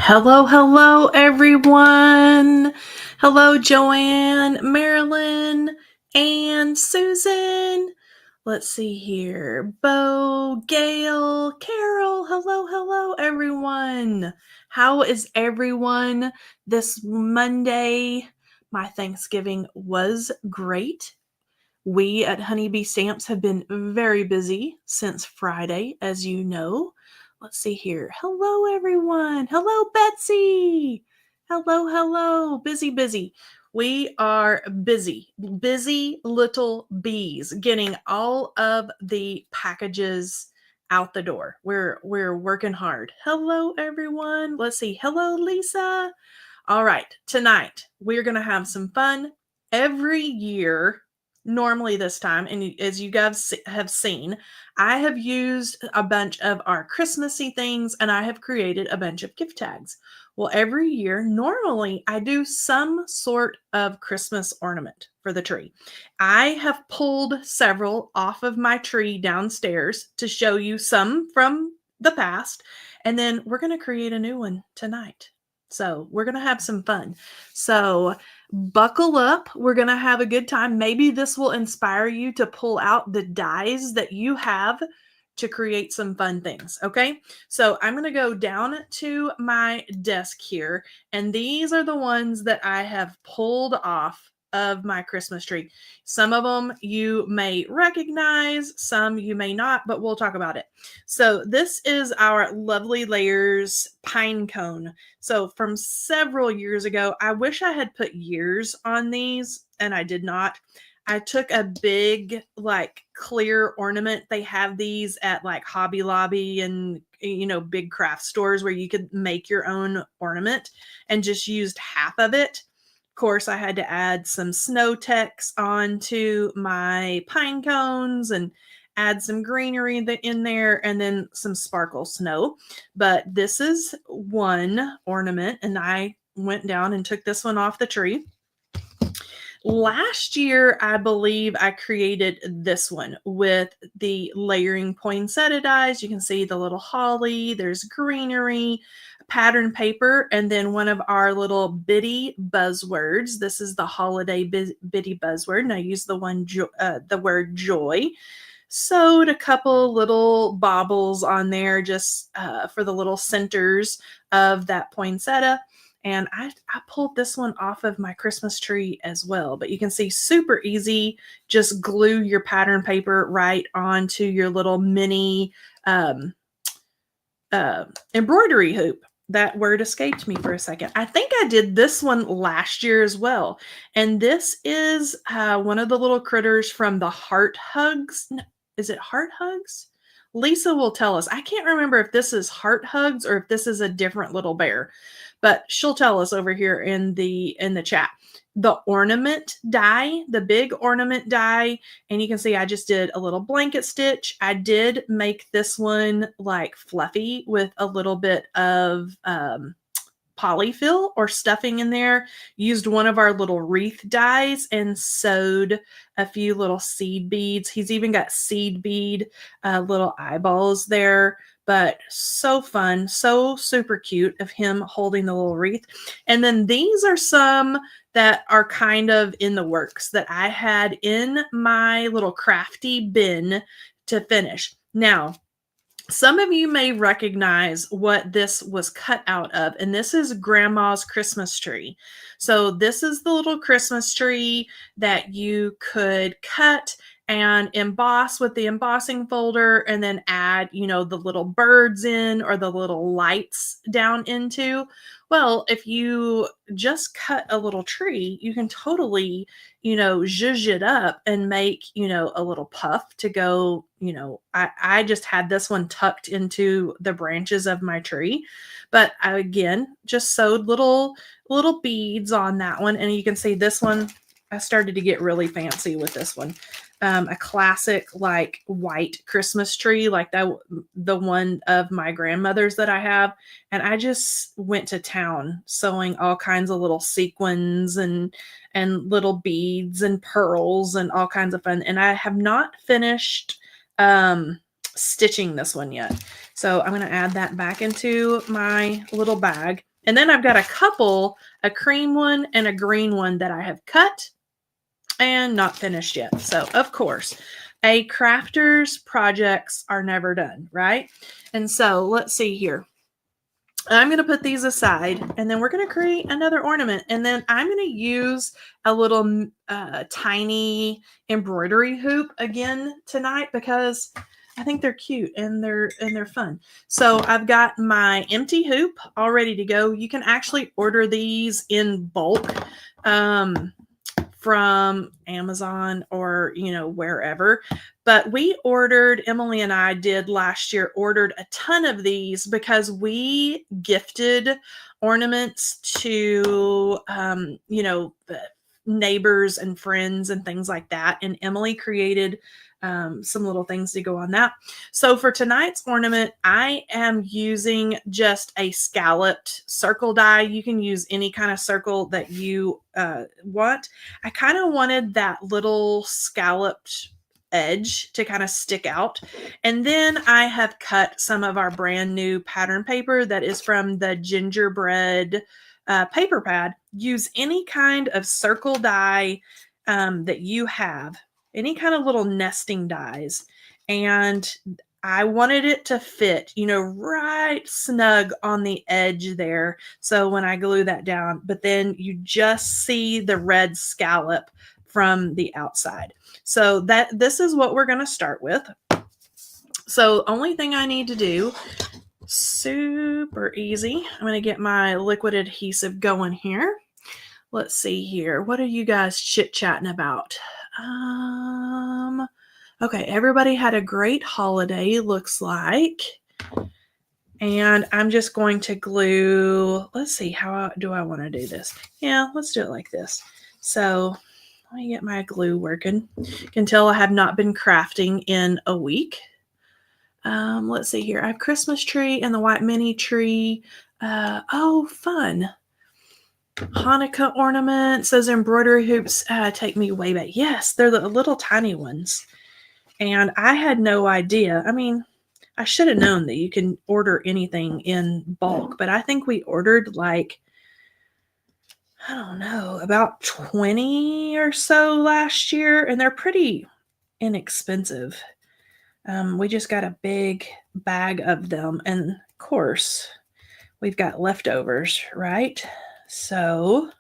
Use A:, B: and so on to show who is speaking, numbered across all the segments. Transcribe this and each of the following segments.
A: Hello, hello, everyone. Hello, Joanne, Marilyn, and Susan. Let's see here. Bo, Gail, Carol. Hello, hello, everyone. How is everyone this Monday? My Thanksgiving was great. We at Honeybee Stamps have been very busy since Friday, as you know. Let's see here. Hello, everyone. Hello, Betsy. Hello, hello. Busy, busy. We are busy, busy little bees getting all of the packages out the door. We're working hard. Hello, everyone. Let's see. Hello, Lisa. All right, tonight we're going to have some fun. Every year, normally this time, and as you guys have seen, I have used a bunch of our Christmassy things and I have created a bunch of gift tags. Well, every year, normally I do some sort of Christmas ornament for the tree. I have pulled several off of my tree downstairs to show you some from the past, and then we're going to create a new one tonight. So we're going to have some fun. So buckle up. We're going to have a good time. Maybe this will inspire you to pull out the dies that you have to create some fun things. Okay. So I'm going to go down to my desk here, and these are the ones that I have pulled off of my Christmas tree. Some of them you may recognize, some you may not, but we'll talk about it. So this is our Lovely Layers pine cone. So from several years ago, I wish I had put years on these, and I did not. I took a big, like, clear ornament. They have these at like Hobby Lobby and, big craft stores where you could make your own ornament, and just used half of it. Of course, I had to add some snow text onto my pine cones and add some greenery in there, and then some sparkle snow. But this is one ornament, and I went down and took this one off the tree. Last year, I believe I created this one with the layering poinsettia dies. You can see the little holly, there's greenery, pattern paper, and then one of our little bitty buzzwords. This is the holiday bitty buzzword, and I use the word joy. Sewed a couple little baubles on there just for the little centers of that poinsettia. And I pulled this one off of my Christmas tree as well. But you can see, super easy. Just glue your pattern paper right onto your little mini embroidery hoop. That word escaped me for a second. I think I did this one last year as well. And this is one of the little critters from the Heart Hugs. No, is it Heart Hugs? Lisa will tell us. I can't remember if this is Heart Hugs or if this is a different little bear, but she'll tell us over here in the chat. The ornament die, the big ornament die, and you can see I just did a little blanket stitch. I did make this one like fluffy with a little bit of polyfill or stuffing in there. Used one of our little wreath dies and sewed a few little seed beads. He's even got seed bead little eyeballs there. But so fun, so super cute of him holding the little wreath. And then these are some that are kind of in the works that I had in my little crafty bin to finish. Now, some of you may recognize what this was cut out of, and this is Grandma's Christmas tree. So this is the little Christmas tree that you could cut and emboss with the embossing folder, and then add, the little birds in or the little lights down into. Well, if you just cut a little tree, you can totally, zhuzh it up and make, a little puff to go, I just had this one tucked into the branches of my tree. But I, again, just sewed little beads on that one. And you can see this one, I started to get really fancy with this one. A classic like white Christmas tree, like that, the one of my grandmother's that I have. And I just went to town sewing all kinds of little sequins and little beads and pearls and all kinds of fun. And I have not finished stitching this one yet. So I'm going to add that back into my little bag. And then I've got a cream one and a green one that I have cut and not finished yet. So, of course, a crafter's projects are never done, right? And so, let's see here. I'm going to put these aside, and then we're going to create another ornament. And then I'm going to use a little tiny embroidery hoop again tonight because I think they're cute and they're fun. So I've got my empty hoop all ready to go. You can actually order these in bulk from Amazon or, wherever. But Emily and I did last year, ordered a ton of these because we gifted ornaments to, neighbors and friends and things like that. And Emily created some little things to go on that. So for tonight's ornament, I am using just a scalloped circle die. You can use any kind of circle that you want. I kind of wanted that little scalloped edge to kind of stick out. And then I have cut some of our brand new pattern paper that is from the gingerbread paper pad. Use any kind of circle die that you have, any kind of little nesting dies. And I wanted it to fit, right snug on the edge there. So when I glue that down, but then you just see the red scallop from the outside. So this is what we're going to start with. So only thing I need to do, super easy. I'm going to get my liquid adhesive going here. Let's see here. What are you guys chit-chatting about? Okay, everybody had a great holiday, looks like. And I'm just going to glue, let's see, how do I want to do this? Yeah, let's do it like this. So let me get my glue working. You can tell I have not been crafting in a week. Let's see here. I have Christmas tree and the white mini tree. Oh, fun. Hanukkah ornaments. Those embroidery hoops take me way back. Yes, they're the little tiny ones. And I had no idea. I mean, I should have known that you can order anything in bulk, but I think we ordered like, I don't know, about 20 or so last year, and they're pretty inexpensive. We just got a big bag of them, and of course, we've got leftovers, right? So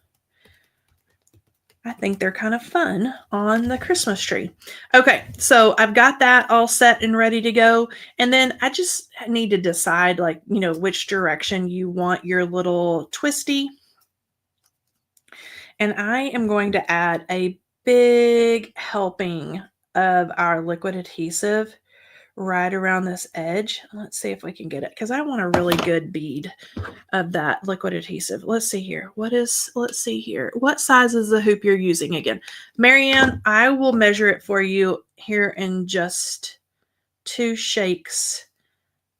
A: I think they're kind of fun on the Christmas tree. Okay, so I've got that all set and ready to go. And then I just need to decide, like, which direction you want your little twisty. And I am going to add a big helping of our liquid adhesive right around this edge. Let's see if we can get it, because I want a really good bead of that liquid adhesive. Let's see here. Let's see here. What size is the hoop you're using again? Marianne, I will measure it for you here in just 2 shakes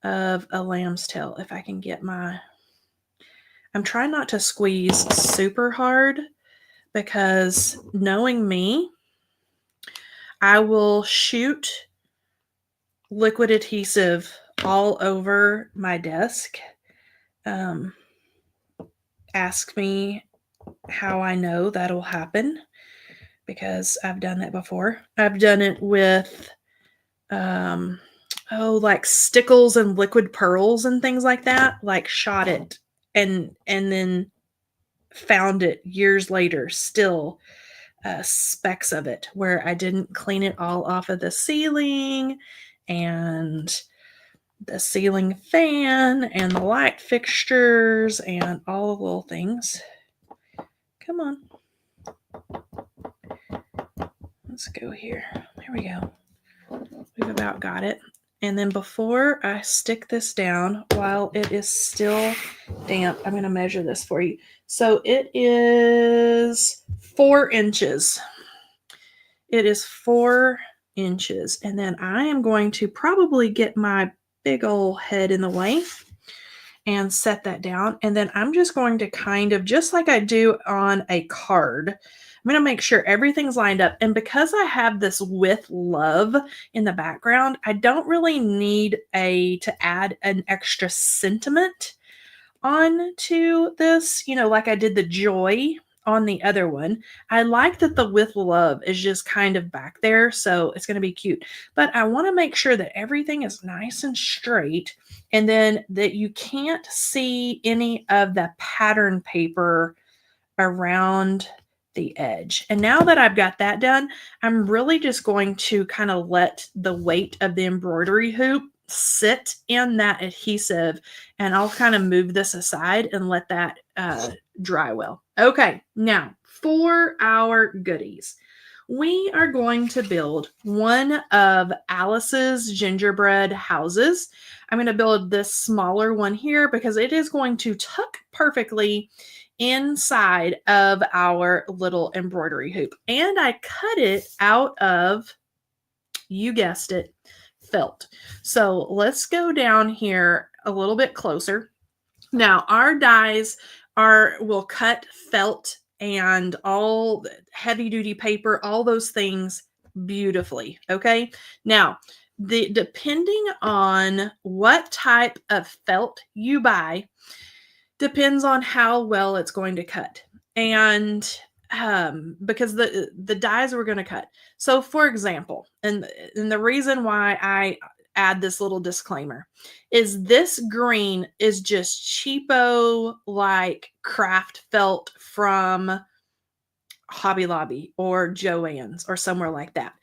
A: of a lamb's tail. If I can get I'm trying not to squeeze super hard, because knowing me, I will shoot liquid adhesive all over my desk. Ask me how I know that'll happen, because I've done that before. I've done it with like stickles and liquid pearls and things like that, like shot it and then found it years later, still specks of it where I didn't clean it all off of the ceiling and the ceiling fan and the light fixtures and all the little things. Come on. Let's go here. There we go. We've about got it. And then before I stick this down, while it is still damp, I'm going to measure this for you. So it is 4 inches. It is 4 inches. And then I am going to probably get my big old head in the way and set that down. And then I'm just going to kind of, just like I do on a card, I'm going to make sure everything's lined up. And because I have this with love in the background, I don't really need to add an extra sentiment onto this, like I did the joy on the other one. I like that the with love is just kind of back there, so it's going to be cute. But I want to make sure that everything is nice and straight, and then that you can't see any of the pattern paper around the edge. And now that I've got that done, I'm really just going to kind of let the weight of the embroidery hoop sit in that adhesive, and I'll kind of move this aside and let that dry well. Okay, now for our goodies. We are going to build one of Alice's gingerbread houses. I'm going to build this smaller one here because it is going to tuck perfectly inside of our little embroidery hoop. And I cut it out of, you guessed it, felt. So let's go down here a little bit closer. Now our dies will cut felt and all heavy duty paper, all those things beautifully. Okay. Now, depending on what type of felt you buy, depends on how well it's going to cut. And because the dies we're going to cut. So for example, and the reason why I add this little disclaimer is this green is just cheapo, like craft felt from Hobby Lobby or Joann's or somewhere like that.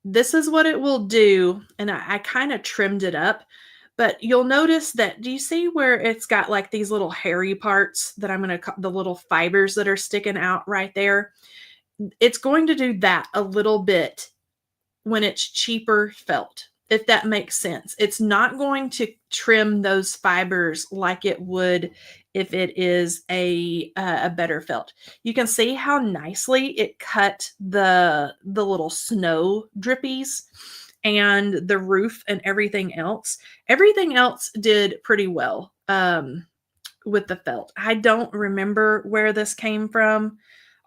A: This is what it will do, and I kind of trimmed it up, but you'll notice that, do you see where it's got like these little hairy parts that I'm going to, the little fibers that are sticking out right there? It's going to do that a little bit when it's cheaper felt, if that makes sense. It's not going to trim those fibers like it would if it is a better felt. You can see how nicely it cut the little snow drippies and the roof and everything else. Everything else did pretty well with the felt. I don't remember where this came from.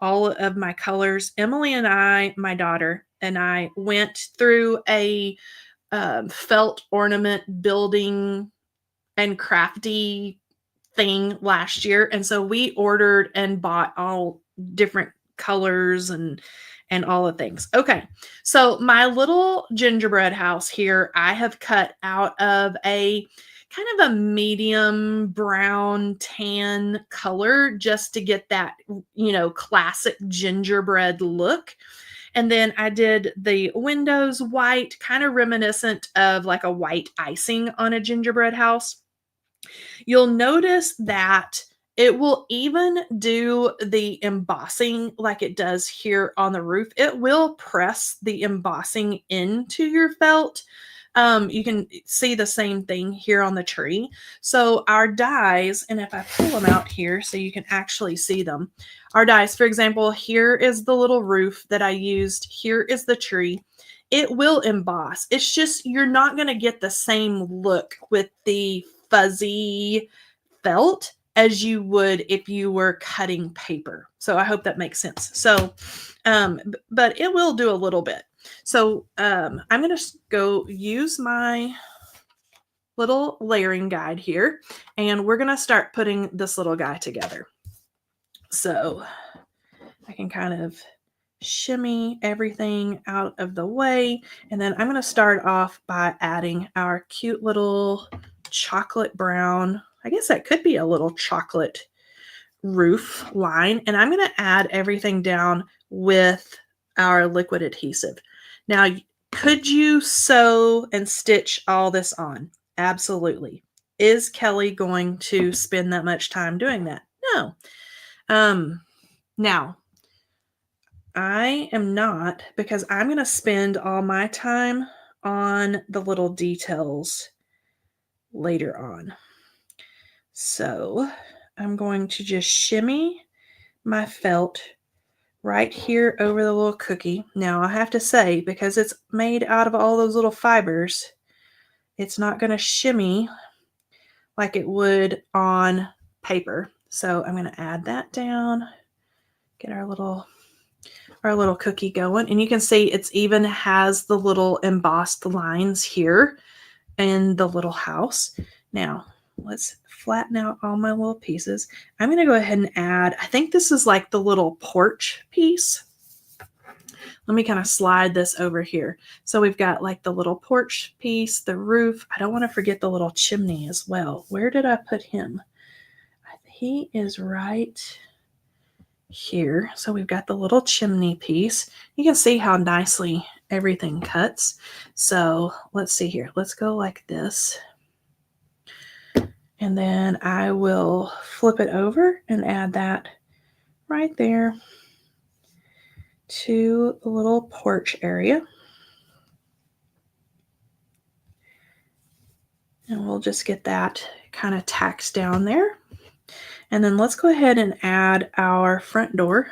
A: All of my colors. Emily and I, my daughter, and I went through a felt ornament building and crafty thing last year, and so we ordered and bought all different colors and all the things. Okay, so my little gingerbread house here, I have cut out of a kind of a medium brown tan color just to get that, classic gingerbread look. And then I did the windows white, kind of reminiscent of like a white icing on a gingerbread house. You'll notice that it will even do the embossing like it does here on the roof. It will press the embossing into your felt. You can see the same thing here on the tree. So our dies, and if I pull them out here so you can actually see them, our dies, for example, here is the little roof that I used. Here is the tree. It will emboss. It's just you're not going to get the same look with the fuzzy felt as you would if you were cutting paper. So I hope that makes sense. So, but it will do a little bit. So I'm going to go use my little layering guide here, and we're going to start putting this little guy together. So I can kind of shimmy everything out of the way, and then I'm going to start off by adding our cute little chocolate brown, I guess that could be a little chocolate roof line, and I'm going to add everything down with our liquid adhesive. Now, could you sew and stitch all this on? Absolutely. Is Kelley going to spend that much time doing that? No. Now, I am not, because I'm going to spend all my time on the little details later on. So I'm going to just shimmy my felt right here over the little cookie. Now I have to say, because it's made out of all those little fibers, it's not going to shimmy like it would on paper. So I'm going to add that down, get our little cookie going. And you can see it's even has the little embossed lines here in the little house. Now let's flatten out all my little pieces. I'm going to go ahead and add, I think this is like the little porch piece. Let me kind of slide this over here. So we've got like the little porch piece, the roof. I don't want to forget the little chimney as well. Where did I put him? He is right here. So we've got the little chimney piece. You can see how nicely everything cuts. So let's see here. Let's go like this. And then I will flip it over and add that right there to the little porch area. And we'll just get that kind of tacked down there. And then let's go ahead and add our front door.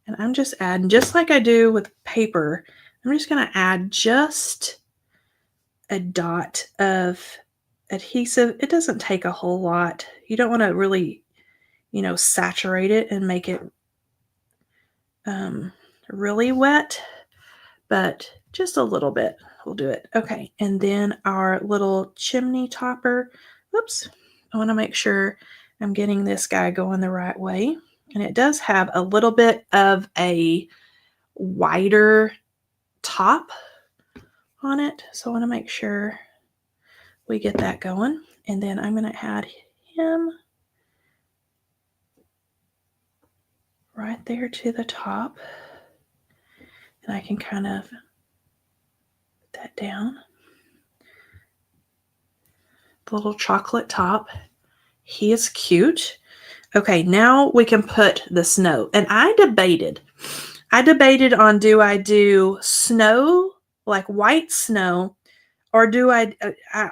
A: And I'm just adding, just like I do with paper, I'm just going to add just a dot of adhesive. It doesn't take a whole lot. You don't want to really, saturate it and make it really wet, but just a little bit will do it. Okay, and then our little chimney topper. Whoops, I want to make sure I'm getting this guy going the right way. And it does have a little bit of a wider top on it. So I want to make sure we get that going. And then I'm going to add him right there to the top. And I can kind of put that down. The little chocolate top. He is cute. Okay, now we can put the snow. And I debated on, do I do snow, like white snow, or do I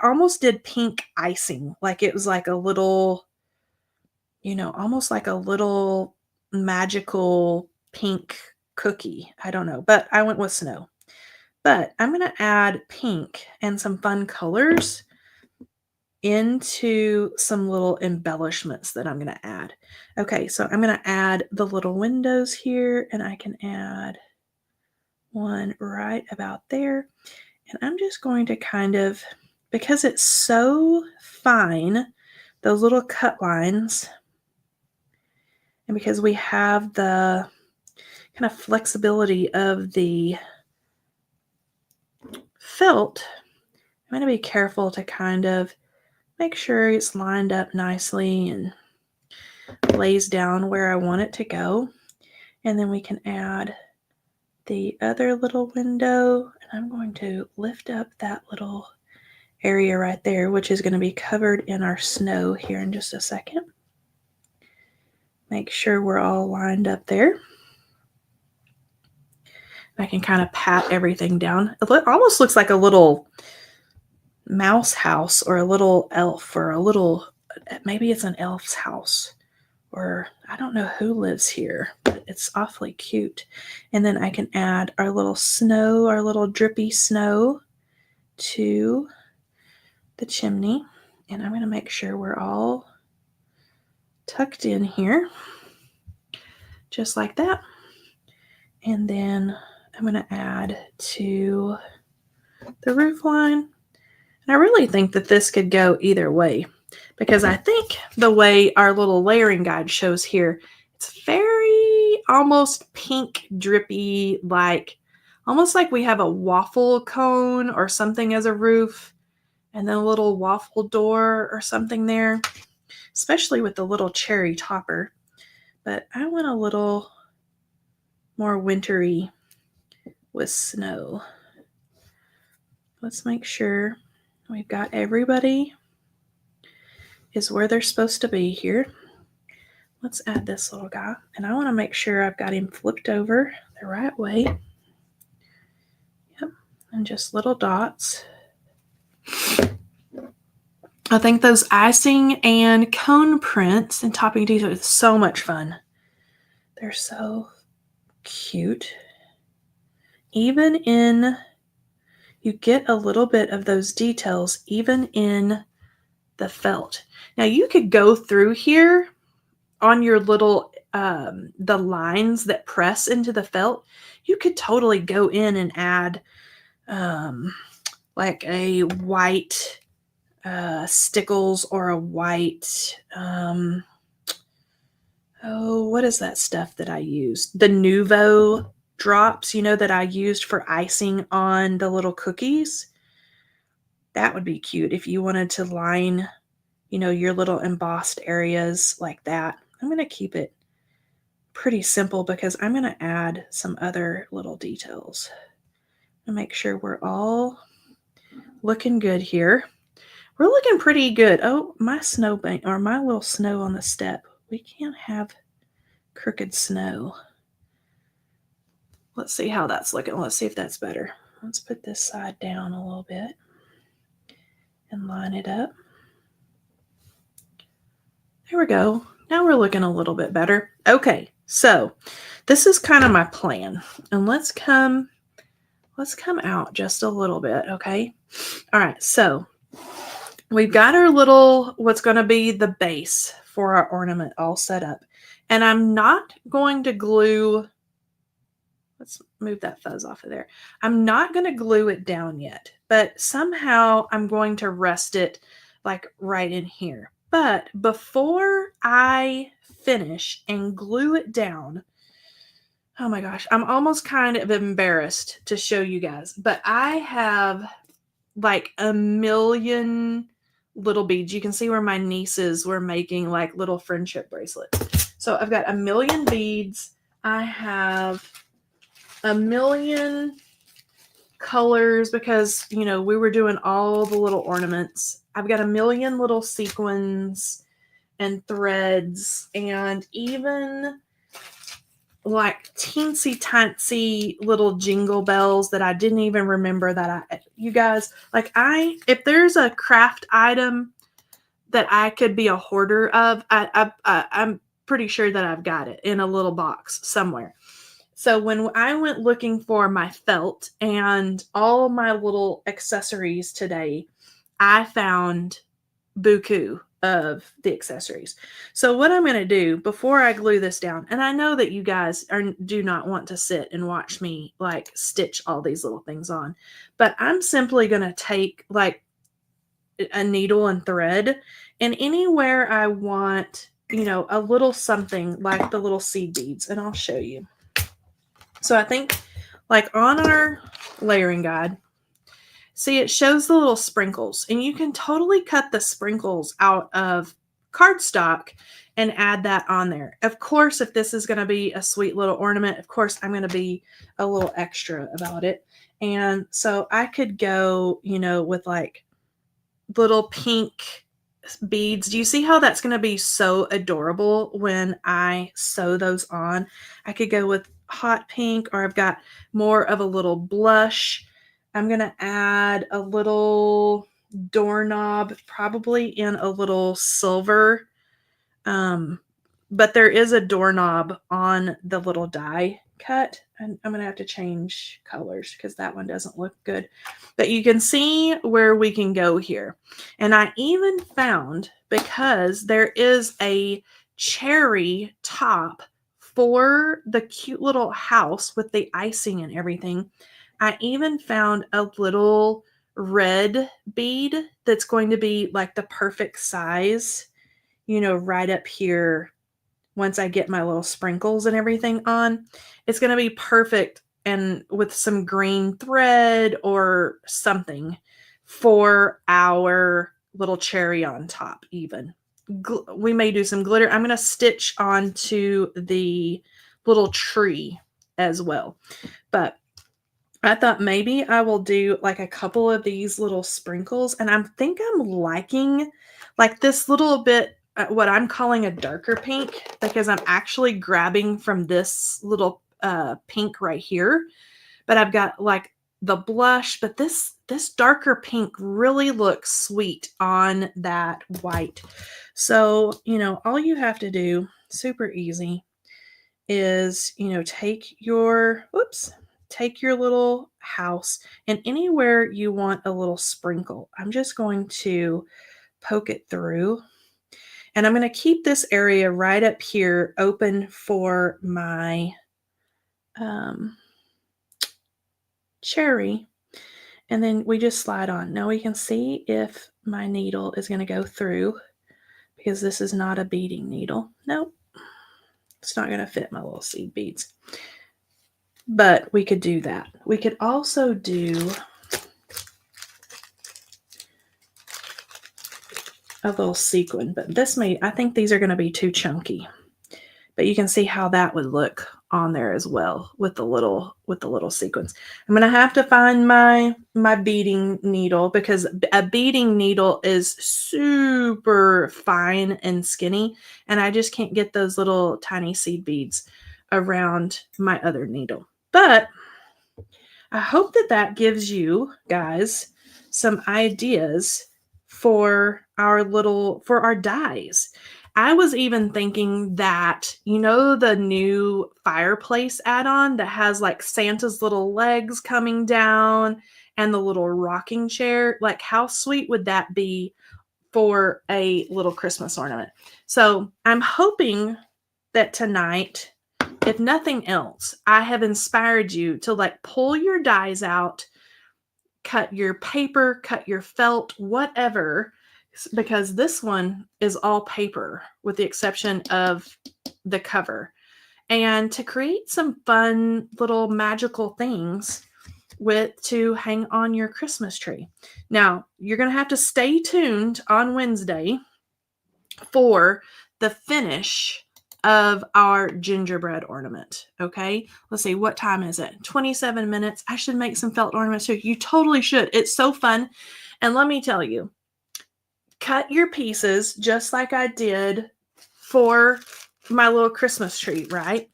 A: almost did pink icing. Like it was like a little, almost like a little magical pink cookie. I don't know, but I went with snow. But I'm going to add pink and some fun colors into some little embellishments that I'm going to add. Okay, so I'm going to add the little windows here, and I can add one right about there. And I'm just going to kind of, because it's so fine, those little cut lines, and because we have the kind of flexibility of the felt, I'm going to be careful to kind of make sure it's lined up nicely and lays down where I want it to go. And then we can add the other little window. And I'm going to lift up that little area right there, which is going to be covered in our snow here in just a second. Make sure we're all lined up there. I can kind of pat everything down. It almost looks like a little mouse house or a little elf or a little, maybe it's an elf's house, or I don't know who lives here, but it's awfully cute. And then I can add our little snow, our little drippy snow to the chimney. And I'm going to make sure we're all tucked in here, just like that. And then I'm going to add to the roof line. And I really think that this could go either way, because I think the way our little layering guide shows here, it's very almost pink drippy, like almost like we have a waffle cone or something as a roof, and then a little waffle door or something there, especially with the little cherry topper. But I want a little more wintry with snow. Let's make sure we've got everybody is where they're supposed to be here. Let's add this little guy. And I want to make sure I've got him flipped over the right way. Yep. And just little dots. I think those icing and cone prints and topping details are so much fun. They're so cute. Even in, you get a little bit of those details even in the felt. Now you could go through here on your little, the lines that press into the felt. You could totally go in and add like a white stickles or a white, oh, what is that stuff that I used? The Nouveau drops, that I used for icing on the little cookies. That would be cute if you wanted to line, your little embossed areas like that. I'm going to keep it pretty simple because I'm going to add some other little details and make sure we're all looking good here. We're looking pretty good. Oh, my snowbank or my little snow on the step. We can't have crooked snow. Let's see how that's looking. Let's see if that's better. Let's put this side down a little bit and line it up. There we go. Now we're looking a little bit better. Okay, so this is kind of my plan. And let's come out just a little bit, okay? All right, so we've got our little, what's going to be the base for our ornament all set up. And I'm not going to glue, let's move that fuzz off of there. I'm not going to glue it down yet, but somehow I'm going to rest it like right in here. But before I finish and glue it down, oh my gosh, I'm almost kind of embarrassed to show you guys, but I have like a million little beads. You can see where my nieces were making like little friendship bracelets. So I've got a million beads. I have a million colors because, we were doing all the little ornaments. I've got a million little sequins and threads and even like teensy tiny little jingle bells that I didn't even remember that you guys, like if there's a craft item that I could be a hoarder of, I'm pretty sure that I've got it in a little box somewhere. So when I went looking for my felt and all my little accessories today, I found buku of the accessories. So what I'm going to do before I glue this down, and I know that you guys do not want to sit and watch me like stitch all these little things on, but I'm simply going to take like a needle and thread, and anywhere I want, a little something like the little seed beads, and I'll show you. So I think like on our layering guide, see, it shows the little sprinkles, and you can totally cut the sprinkles out of cardstock and add that on there. Of course, if this is going to be a sweet little ornament, of course, I'm going to be a little extra about it. And so I could go, with like little pink beads. Do you see how that's going to be so adorable when I sew those on? I could go with hot pink, or I've got more of a little blush. I'm going to add a little doorknob, probably in a little silver. But there is a doorknob on the little die cut. And I'm going to have to change colors because that one doesn't look good. But you can see where we can go here. And I even found, because there is a cherry top for the cute little house with the icing and everything, I even found a little red bead that's going to be like the perfect size, right up here. Once I get my little sprinkles and everything on, it's going to be perfect, and with some green thread or something for our little cherry on top even. We may do some glitter. I'm going to stitch onto the little tree as well. But I thought maybe I will do like a couple of these little sprinkles, and I think I'm liking like this little bit, what I'm calling a darker pink, because I'm actually grabbing from this little pink right here. But I've got like the blush, but this darker pink really looks sweet on that white. So, all you have to do, super easy, is, take your little house, and anywhere you want a little sprinkle, I'm just going to poke it through. And I'm going to keep this area right up here open for my cherry. And then we just slide on. Now we can see if my needle is going to go through because this is not a beading needle. Nope, it's not going to fit my little seed beads. But we could do that. We could also do a little sequin, but I think these are going to be too chunky. But you can see how that would look on there as well with the little sequins. I'm going to have to find my beading needle because a beading needle is super fine and skinny, and I just can't get those little tiny seed beads around my other needle. But I hope that gives you guys some ideas for our dies. I was even thinking that, the new fireplace add-on that has like Santa's little legs coming down and the little rocking chair, like how sweet would that be for a little Christmas ornament? So I'm hoping that tonight, if nothing else, I have inspired you to like pull your dies out, cut your paper, cut your felt, whatever, because this one is all paper with the exception of the cover. And to create some fun little magical things to hang on your Christmas tree. Now, you're going to have to stay tuned on Wednesday for the finish of our gingerbread ornament. Okay, let's see, what time is it? 27 minutes. I should make some felt ornaments too. You totally should. It's so fun. And let me tell you, cut your pieces just like I did for my little Christmas tree, right?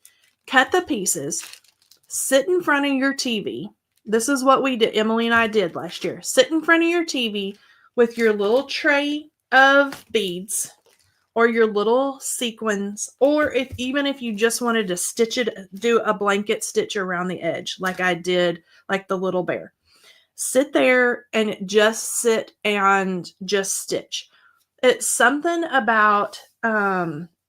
A: Cut the pieces, sit in front of your TV. This is what we did, Emily and I did last year. Sit in front of your TV with your little tray of beads or your little sequins, or even if you just wanted to stitch it, do a blanket stitch around the edge like I did, like the little bear. Sit there and just sit and just stitch. It's something about,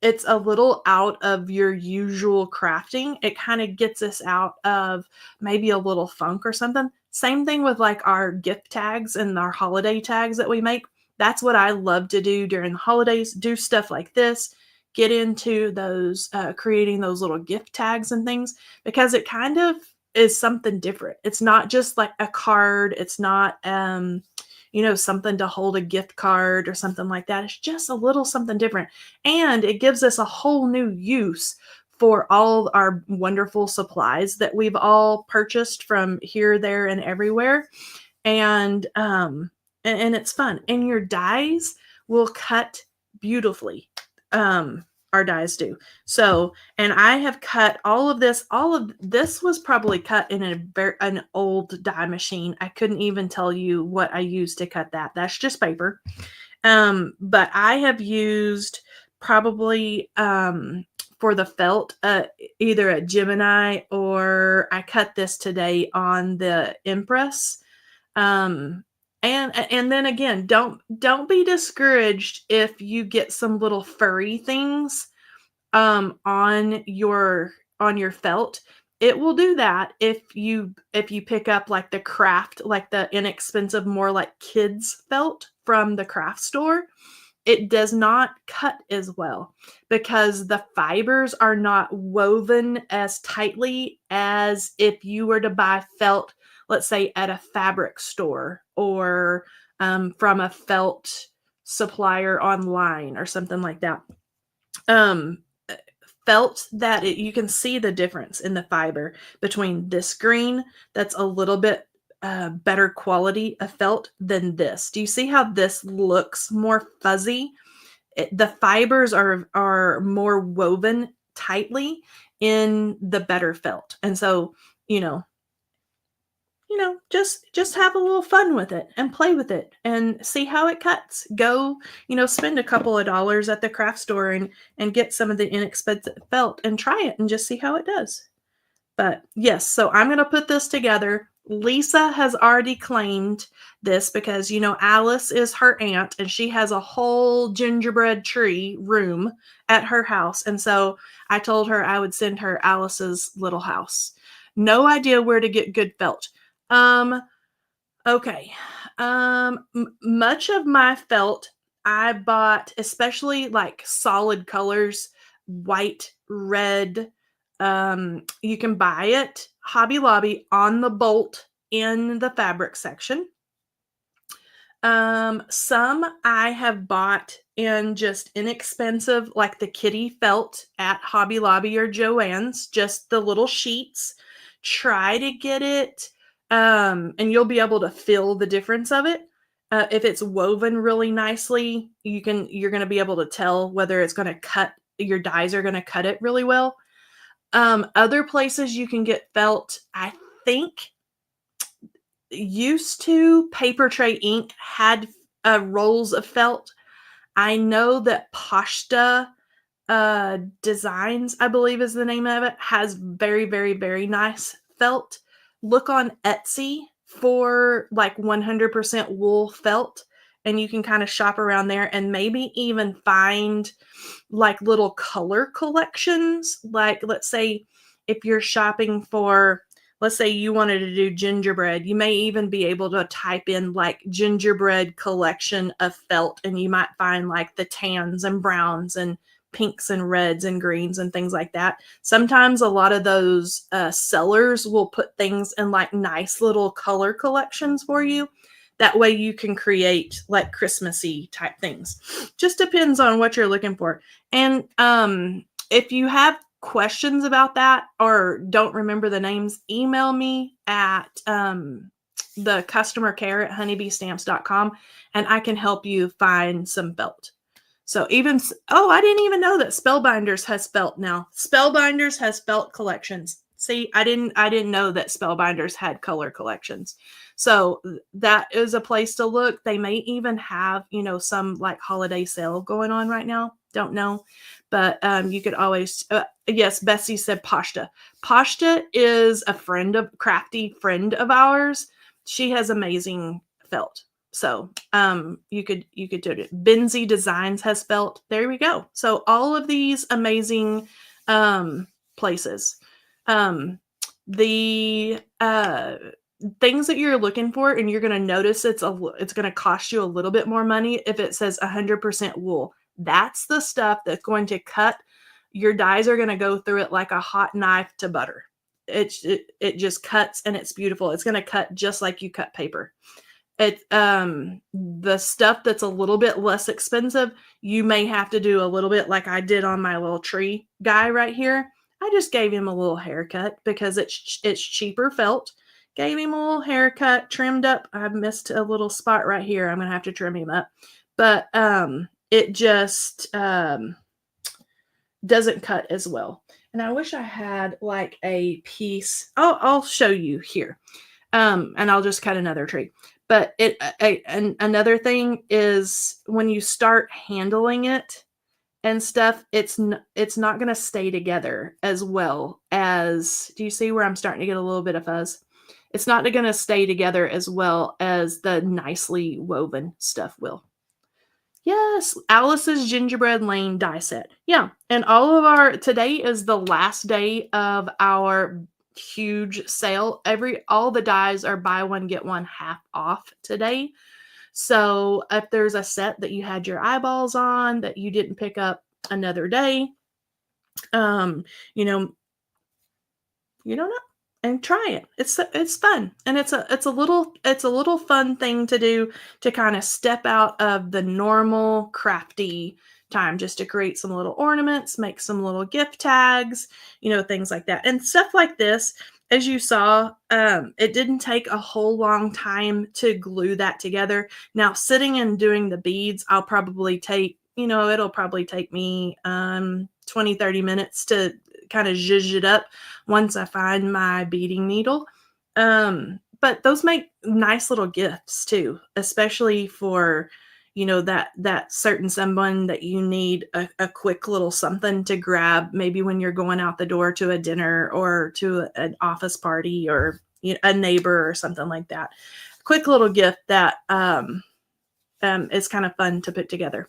A: it's a little out of your usual crafting. It kind of gets us out of maybe a little funk or something. Same thing with like our gift tags and our holiday tags that we make. That's what I love to do during the holidays, do stuff like this, get into those, creating those little gift tags and things, because it kind of is something different. It's not just like a card. It's not, something to hold a gift card or something like that. It's just a little something different. And it gives us a whole new use for all our wonderful supplies that we've all purchased from here, there, and everywhere. And it's fun. And your dies will cut beautifully. Our dies do. So, and I have cut all of this was probably cut in an old die machine. I couldn't even tell you what I used to cut that. That's just paper. But I have used probably, for the felt, either a Gemini, or I cut this today on the Empress. And then again, don't be discouraged if you get some little furry things on your felt. It will do that if you pick up like the craft, like the inexpensive, more like kids felt from the craft store. It does not cut as well because the fibers are not woven as tightly as if you were to buy felt, let's say at a fabric store, or from a felt supplier online or something like that. Felt that you can see the difference in the fiber between this green that's a little bit better quality of felt than this. Do you see how this looks more fuzzy? The fibers are more woven tightly in the better felt. And so, just have a little fun with it and play with it and see how it cuts. Go, spend a couple of dollars at the craft store and get some of the inexpensive felt and try it and just see how it does. But yes, so I'm going to put this together. Lisa has already claimed this because, Alice is her aunt and she has a whole gingerbread tree room at her house. And so I told her I would send her Alice's little house. No idea where to get good felt. Okay. Much of my felt I bought, especially like solid colors, white, red. You can buy it Hobby Lobby on the bolt in the fabric section. Some I have bought in just inexpensive, like the kitty felt at Hobby Lobby or Joann's, just the little sheets. Try to get it, and you'll be able to feel the difference of it. If it's woven really nicely, you're going to be able to tell whether it's going to cut, your dyes are going to cut it really well. Other places you can get felt, I think used to Paper Tray Ink had rolls of felt. I know that Pashta Designs, I believe is the name of it, has very, very, very nice felt. Look on Etsy for like 100% wool felt, and you can kind of shop around there and maybe even find like little color collections. Like, let's say if you're shopping for, let's say you wanted to do gingerbread, you may even be able to type in like gingerbread collection of felt, and you might find like the tans and browns and pinks and reds and greens and things like that. Sometimes a lot of those sellers will put things in like nice little color collections for you. That way you can create like Christmassy type things. Just depends on what you're looking for. And if you have questions about that or don't remember the names, email me at the customer care at honeybeestamps.com, and I can help you find some felt. So even, oh, I didn't even know that Spellbinders has felt now. Spellbinders has felt collections. See, I didn't know that Spellbinders had color collections. So that is a place to look. They may even have, some like holiday sale going on right now. Don't know. But you could always, yes, Bessie said Pashta. Pashta is a crafty friend of ours. She has amazing felt. So you could do it. Benzie Designs has felt. There we go. So all of these amazing places. The things that you're looking for, and you're going to notice it's going to cost you a little bit more money if it says 100% wool. That's the stuff that's going to cut. Your dyes are going to go through it like a hot knife to butter. It just cuts, and it's beautiful. It's going to cut just like you cut paper. The stuff that's a little bit less expensive, you may have to do a little bit like I did on my little tree guy right here. I just gave him a little haircut because it's cheaper felt. Gave him a little haircut, trimmed up. I missed a little spot right here. I'm going to have to trim him up. But it just doesn't cut as well. And I wish I had like a piece. I'll show you here. And I'll just cut another tree. But another thing is when you start handling it and stuff, it's not going to stay together as well as, do you see where I'm starting to get a little bit of fuzz? It's not going to stay together as well as the nicely woven stuff will. Yes, Alice's Gingerbread Lane die set. Yeah, and today is the last day of our huge sale. All the dyes are buy one get one half off today. So if there's a set that you had your eyeballs on that you didn't pick up another day, you don't know, and try it. It's fun, and it's a little fun thing to do to kind of step out of the normal crafty time, just to create some little ornaments, make some little gift tags, things like that. And stuff like this, as you saw, it didn't take a whole long time to glue that together. Now, sitting and doing the beads, I'll probably take, it'll probably take me 20-30 minutes to kind of zhuzh it up once I find my beading needle. But those make nice little gifts too, especially for, that certain someone that you need a quick little something to grab, maybe when you're going out the door to a dinner or to an office party or a neighbor or something like that. Quick little gift that is kind of fun to put together.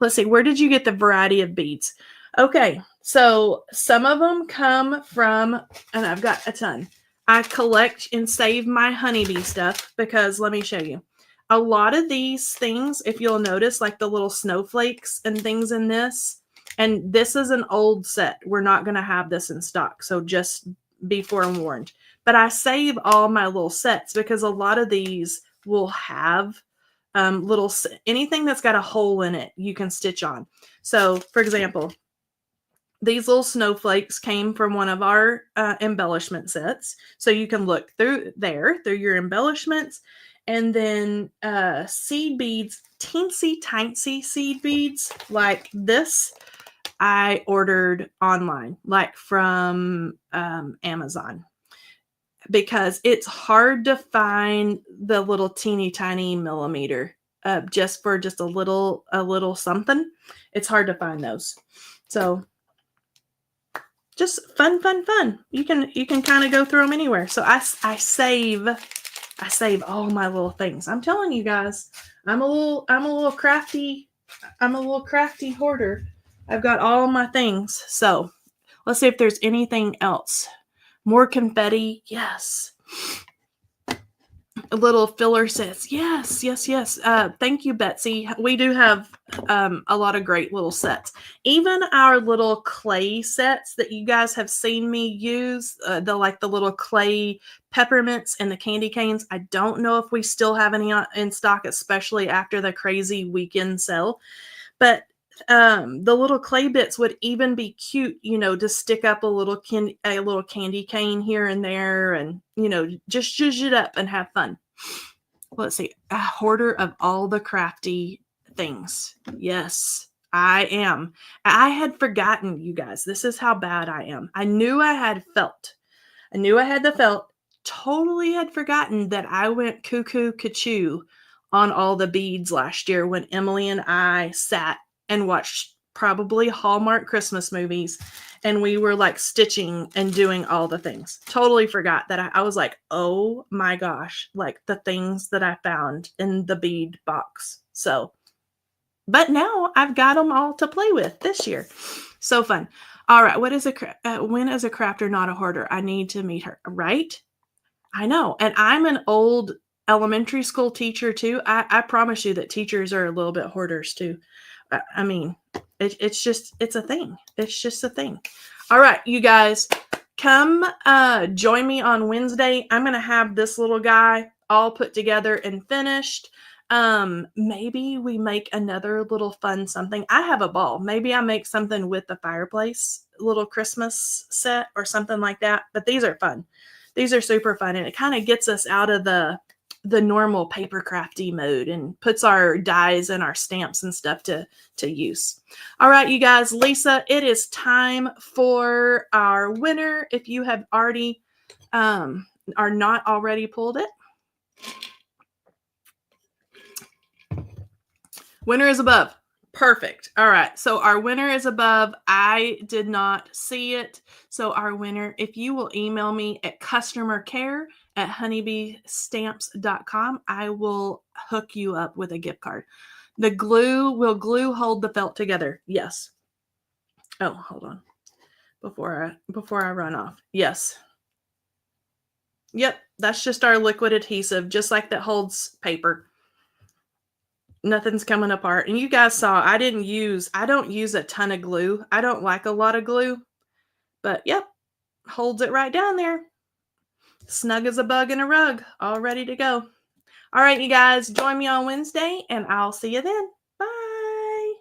A: Let's see, where did you get the variety of beads? Okay, so some of them come from, and I've got a ton. I collect and save my honeybee stuff because let me show you. A lot of these things, if you'll notice, like the little snowflakes and things in this, and this is an old set. We're not going to have this in stock, so just be forewarned. But I save all my little sets because a lot of these will have anything that's got a hole in it, you can stitch on. So, for example, these little snowflakes came from one of our embellishment sets. So you can look through your embellishments. And then seed beads, teensy tiny seed beads like this, I ordered online, like from Amazon, because it's hard to find the little teeny tiny millimeter just for just a little something. It's hard to find those. So just fun. You can kind of go through them anywhere. So I save all my little things. I'm telling you guys, I'm a little crafty hoarder. I've got all my things. So let's see if there's anything else. More confetti. Yes. Little filler sets. Yes. Thank you, Betsy. We do have a lot of great little sets. Even our little clay sets that you guys have seen me use, the little clay peppermints and the candy canes. I don't know if we still have any in stock, especially after the crazy weekend sale. But the little clay bits would even be cute, to stick up a little candy cane here and there, and just zhuzh it up and have fun. Let's see, a hoarder of all the crafty things. Yes, I am. I had forgotten, you guys. This is how bad I am. I knew I had felt. I knew I had the felt. Totally had forgotten that I went cuckoo cuckoo on all the beads last year when Emily and I sat and watched probably Hallmark Christmas movies, and we were like stitching and doing all the things. Totally forgot that I was like, oh my gosh, like the things that I found in the bead box. So, but now I've got them all to play with this year. So fun. All right. When is a crafter not a hoarder? I need to meet her. Right? I know. And I'm an old elementary school teacher too. I promise you that teachers are a little bit hoarders too. I mean, it's a thing. It's just a thing. All right, you guys, come join me on Wednesday. I'm going to have this little guy all put together and finished. Maybe we make another little fun something. I have a ball. Maybe I make something with the fireplace, little Christmas set or something like that. But these are fun. These are super fun. And it kind of gets us out of the normal paper crafty mode and puts our dies and our stamps and stuff to use. All right, you guys, Lisa, it is time for our winner. If you have already are not already pulled it. Winner is above. Perfect. All right. So our winner is above. I did not see it. So our winner, if you will email me at customercare@honeybeestamps.com, I will hook you up with a gift card. The glue hold the felt together. Yes. Oh, hold on. Before I run off. Yes. Yep. That's just our liquid adhesive, just like that holds paper. Nothing's coming apart. And you guys saw, I don't use a ton of glue. I don't like a lot of glue, but yep, holds it right down there. Snug as a bug in a rug, all ready to go. All right, you guys, join me on Wednesday and I'll see you then. Bye.